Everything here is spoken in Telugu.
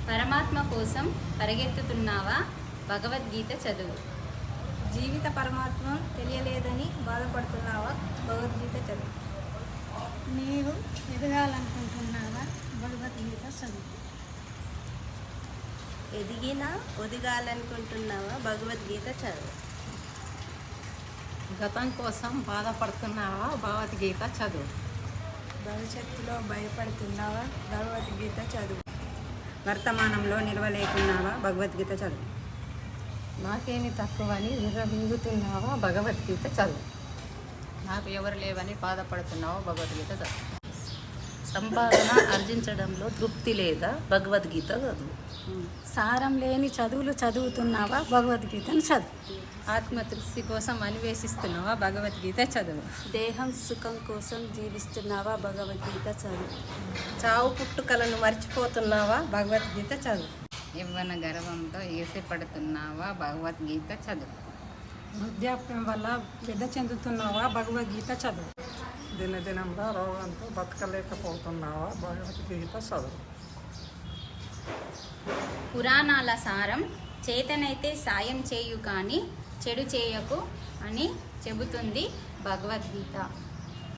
పరమాత్మ కోసం పరిగెత్తుతున్నావా? భగవద్గీత చదువు. జీవిత పరమాత్మ తెలియలేదని బాధపడుతున్నావా? భగవద్గీత చదువు. నీవు ఎదగాలనుకుంటున్నావా? భగవద్గీత చదువు. ఒదిగాలనుకుంటున్నావా? భగవద్గీత చదువు. గతం కోసం బాధపడుతున్నావా? భగవద్గీత చదువు. భవిష్యత్తులో భయపడుతున్నావా? భగవద్గీత చదువు. వర్తమానంలో నిలవలేకున్నావా? భగవద్గీత చదువు. నాకేమి తక్కువని విర్రవీగుతున్నావా? భగవద్గీత చదువు. నాకు ఎవరు లేవని బాధపడుతున్నావా? భగవద్గీత చదువు. సంపాదన ఆర్జించడంలో తృప్తి లేదా? భగవద్గీత చదువు. సారం లేని చదువులు చదువుతున్నావా? భగవద్గీతను చదువు. ఆత్మతృప్తి కోసం అన్వేషిస్తున్నావా? భగవద్గీత చదువు. దేహం సుఖం కోసం జీవిస్తున్నావా? భగవద్గీత చదువు. చావు పుట్టుకలను మర్చిపోతున్నావా? భగవద్గీత చదువు. యవ్వన గర్వంతో ఈర్ష్యపడుతున్నావా? భగవద్గీత చదువు. వృద్ధాప్యం వల్ల వ్యధ చెందుతున్నావా? భగవద్గీత చదువు. దినదినంగా రోగంతో బతకలేకపోతున్నావా? భగవద్గీత చదువు. పురాణాల సారం చేతనైతే సాయం చేయు కానీ చెడు చేయకు అని చెబుతుంది భగవద్గీత.